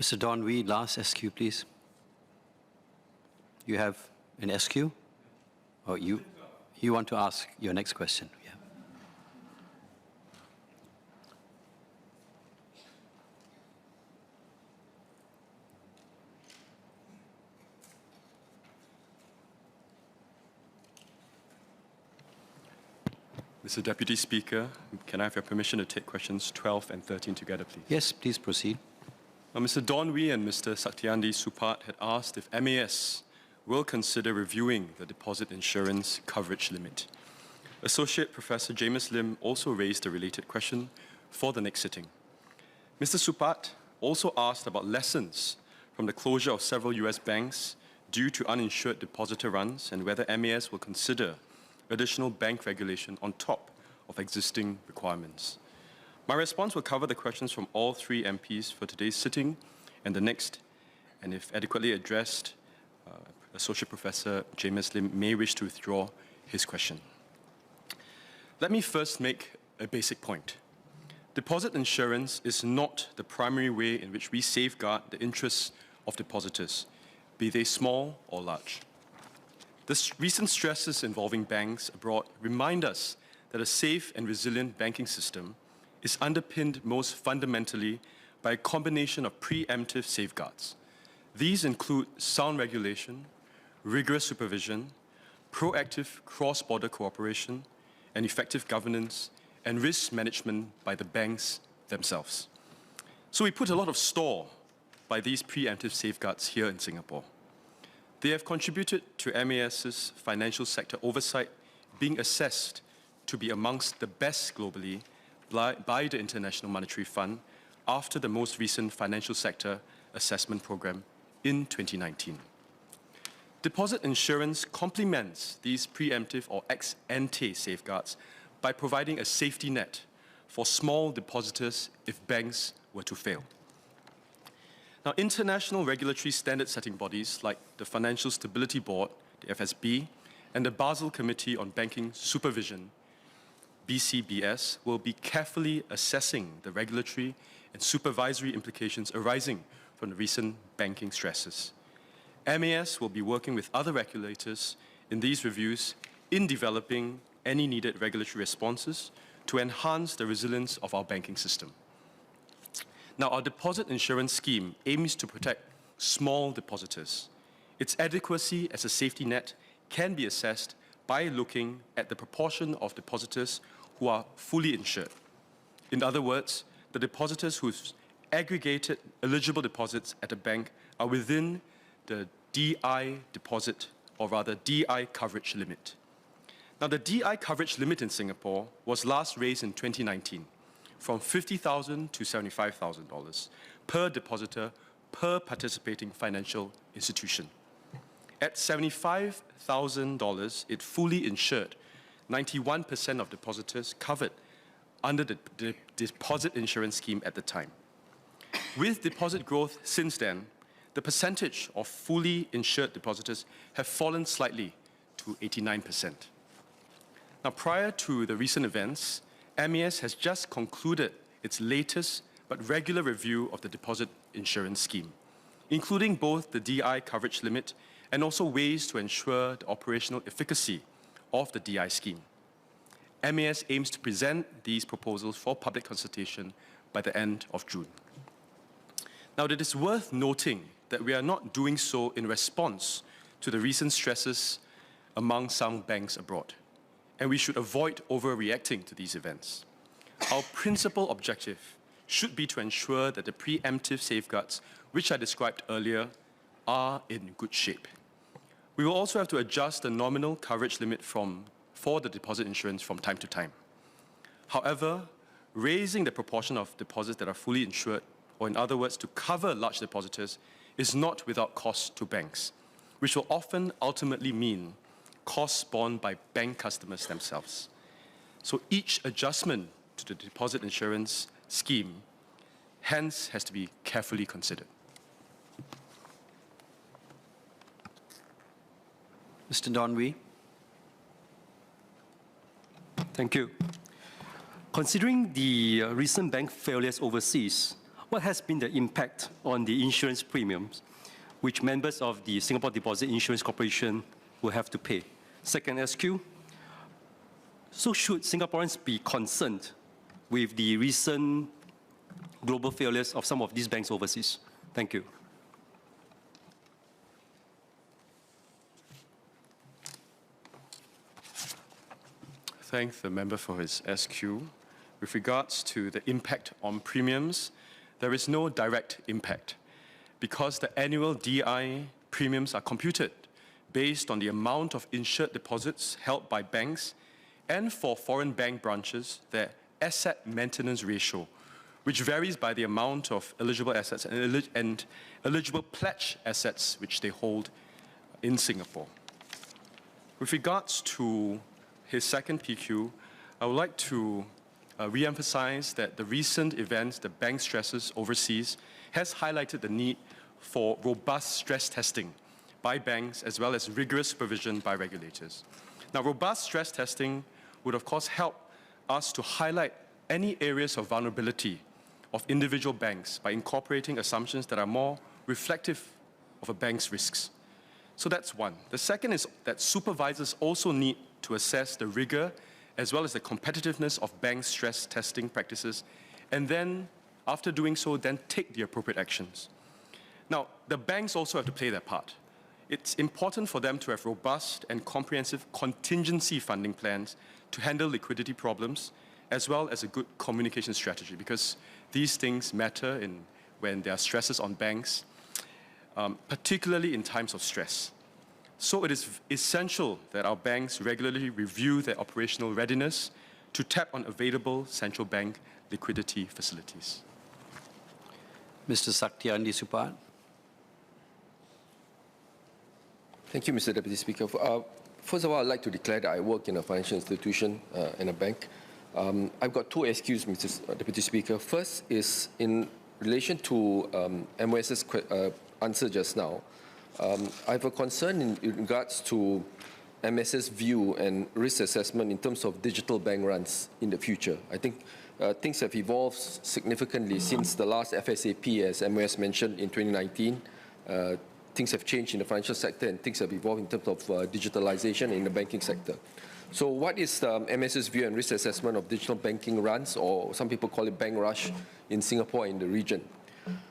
Mr. Don Wee, last SQ, please. You have an SQ? Or you want to ask your next question? Yeah. Mr. Deputy Speaker, can I have your permission to take questions 12 and 13 together, please? Yes, please proceed. Mr. Don Wee and Mr. Satyandi Supat had asked if MAS will consider reviewing the deposit insurance coverage limit. Associate Professor James Lim also raised a related question for the next sitting. Mr. Supat also asked about lessons from the closure of several US banks due to uninsured depositor runs and whether MAS will consider additional bank regulation on top of existing requirements. My response will cover the questions from all three MPs for today's sitting and the next, and if adequately addressed, Associate Professor James Lim may wish to withdraw his question. Let me first make a basic point. Deposit insurance is not the primary way in which we safeguard the interests of depositors, be they small or large. The recent stresses involving banks abroad remind us that a safe and resilient banking system is underpinned most fundamentally by a combination of preemptive safeguards. These include sound regulation, rigorous supervision, proactive cross-border cooperation, and effective governance and risk management by the banks themselves. So we put a lot of store by these preemptive safeguards here in Singapore. They have contributed to MAS's financial sector oversight being assessed to be amongst the best globally by the International Monetary Fund after the most recent financial sector assessment program in 2019. Deposit insurance complements these preemptive or ex ante safeguards by providing a safety net for small depositors if banks were to fail. Now, international regulatory standard-setting bodies like the Financial Stability Board, the FSB, and the Basel Committee on Banking Supervision, BCBS, will be carefully assessing the regulatory and supervisory implications arising from the recent banking stresses. MAS will be working with other regulators in these reviews in developing any needed regulatory responses to enhance the resilience of our banking system. Now, our deposit insurance scheme aims to protect small depositors. Its adequacy as a safety net can be assessed by looking at the proportion of depositors who are fully insured. In other words, the depositors whose aggregated eligible deposits at a bank are within the DI deposit, or rather DI coverage limit. Now, the DI coverage limit in Singapore was last raised in 2019 from $50,000 to $75,000 per depositor per participating financial institution. At $75,000, it fully insured 91% of depositors covered under the deposit insurance scheme at the time. With deposit growth since then, the percentage of fully insured depositors have fallen slightly to 89%. Now, prior to the recent events, MAS has just concluded its latest but regular review of the deposit insurance scheme, including both the DI coverage limit and also ways to ensure the operational efficacy of the DI scheme. MAS aims to present these proposals for public consultation by the end of June. Now, it is worth noting that we are not doing so in response to the recent stresses among some banks abroad, and we should avoid overreacting to these events. Our principal objective should be to ensure that the preemptive safeguards, which I described earlier, are in good shape. We will also have to adjust the nominal coverage limit for the deposit insurance from time to time. However, raising the proportion of deposits that are fully insured, or in other words, to cover large depositors, is not without cost to banks, which will often ultimately mean costs borne by bank customers themselves. So each adjustment to the deposit insurance scheme hence has to be carefully considered. Mr. Don Wee. Thank you. Considering the recent bank failures overseas, what has been the impact on the insurance premiums which members of the Singapore Deposit Insurance Corporation will have to pay? Second SQ, so should Singaporeans be concerned with the recent global failures of some of these banks overseas? Thank you. Thank the member for his SQ. With regards to the impact on premiums, there is no direct impact because the annual DI premiums are computed based on the amount of insured deposits held by banks and for foreign bank branches, their asset maintenance ratio, which varies by the amount of eligible assets and eligible pledge assets which they hold in Singapore. With regards to his second PQ, I would like to re-emphasize that the recent events, the bank stresses overseas, has highlighted the need for robust stress testing by banks as well as rigorous supervision by regulators. Now, robust stress testing would of course help us to highlight any areas of vulnerability of individual banks by incorporating assumptions that are more reflective of a bank's risks. So that's one. The second is that supervisors also need to assess the rigor as well as the competitiveness of bank stress testing practices, and then, after doing so, then take the appropriate actions. Now, the banks also have to play their part. It's important for them to have robust and comprehensive contingency funding plans to handle liquidity problems, as well as a good communication strategy, because these things matter when there are stresses on banks, particularly in times of stress. So it is essential that our banks regularly review their operational readiness to tap on available central bank liquidity facilities. Mr. Saktiandi Supaat. Thank you, Mr. Deputy Speaker. First of all, I'd like to declare that I work in a financial institution and a bank. I've got two SQs, Mr. Deputy Speaker. First is in relation to MOS's answer just now. I have a concern in regards to MS's view and risk assessment in terms of digital bank runs in the future. I think things have evolved significantly since the last FSAP, as MOS mentioned in 2019. Things have changed in the financial sector and things have evolved in terms of digitalization in the banking sector. So what is MS's view and risk assessment of digital banking runs, or some people call it bank rush, in Singapore and the region?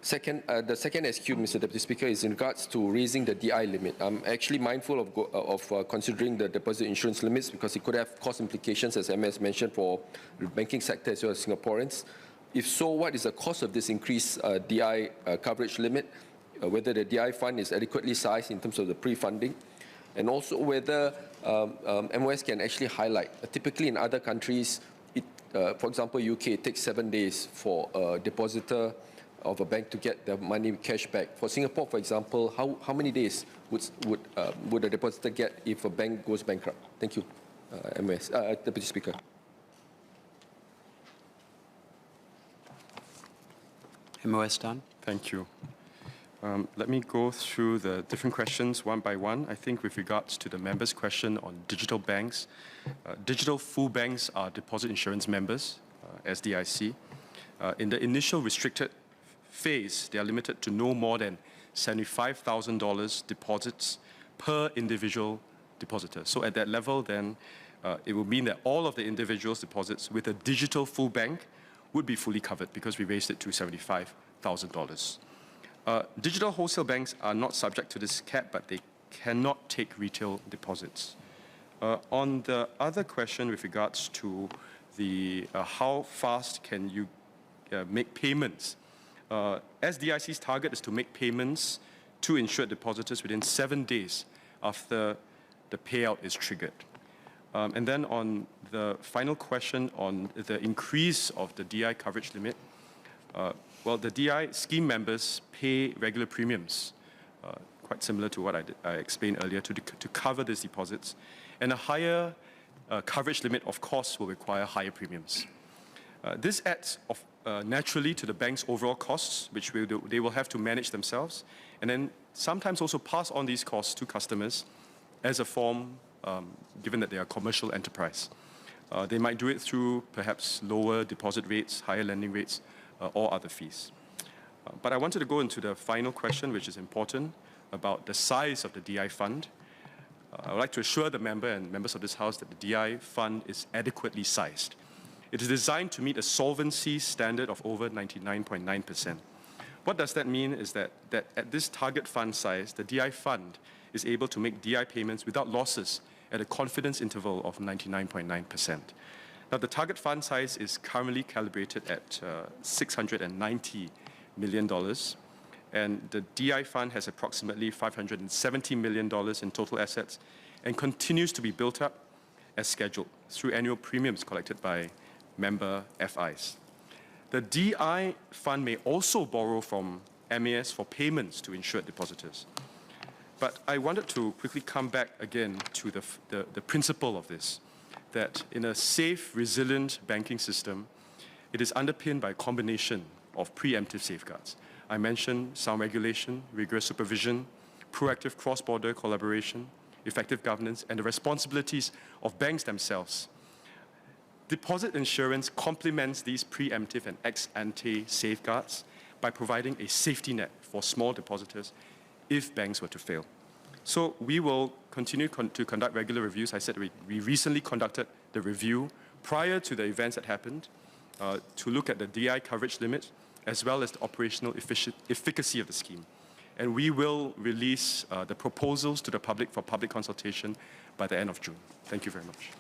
Second, the second SQ, Mr. Deputy Speaker, is in regards to raising the DI limit. I'm actually mindful of considering the deposit insurance limits because it could have cost implications, as MS mentioned, for the banking sector as well as Singaporeans. If so, what is the cost of this increased DI coverage limit? Whether the DI fund is adequately sized in terms of the pre-funding, and also whether MOS can actually highlight. Typically in other countries, for example, UK, it takes 7 days for a depositor of a bank to get the money cash back. For Singapore, for example, how many days would a depositor get if a bank goes bankrupt? Thank you, MOS, Deputy Speaker. MOS Tan. Thank you. Let me go through the different questions one by one. I think with regards to the member's question on digital banks, digital full banks are deposit insurance members, SDIC. In the initial restricted phase, they are limited to no more than $75,000 deposits per individual depositor. So at that level, then it would mean that all of the individuals' deposits with a digital full bank would be fully covered because we raised it to $75,000. Digital wholesale banks are not subject to this cap, but they cannot take retail deposits. On the other question with regards to the how fast can you make payments, SDIC's target is to make payments to insured depositors within 7 days after the payout is triggered. And then on the final question on the increase of the DI coverage limit, well, the DI scheme members pay regular premiums, quite similar to what I explained earlier, to cover these deposits. And a higher coverage limit, of course, will require higher premiums. This adds naturally to the bank's overall costs, which they will have to manage themselves, and then sometimes also pass on these costs to customers as a form, given that they are a commercial enterprise. They might do it through perhaps lower deposit rates, higher lending rates, or other fees. But I wanted to go into the final question, which is important, about the size of the DI fund. I would like to assure the member and members of this House that the DI fund is adequately sized. It is designed to meet a solvency standard of over 99.9%. What does that mean is that at this target fund size, the DI fund is able to make DI payments without losses at a confidence interval of 99.9%. Now, the target fund size is currently calibrated at $690 million, and the DI fund has approximately $570 million in total assets and continues to be built up as scheduled through annual premiums collected by member FIs. The DI fund may also borrow from MAS for payments to insured depositors. But I wanted to quickly come back again to the principle of this, that in a safe, resilient banking system, it is underpinned by a combination of preemptive safeguards. I mentioned sound regulation, rigorous supervision, proactive cross-border collaboration, effective governance, and the responsibilities of banks themselves. Deposit insurance complements these preemptive and ex-ante safeguards by providing a safety net for small depositors if banks were to fail. So we will continue to conduct regular reviews. I said we recently conducted the review prior to the events that happened to look at the DI coverage limit as well as the operational efficacy of the scheme. And we will release the proposals to the public for public consultation by the end of June. Thank you very much.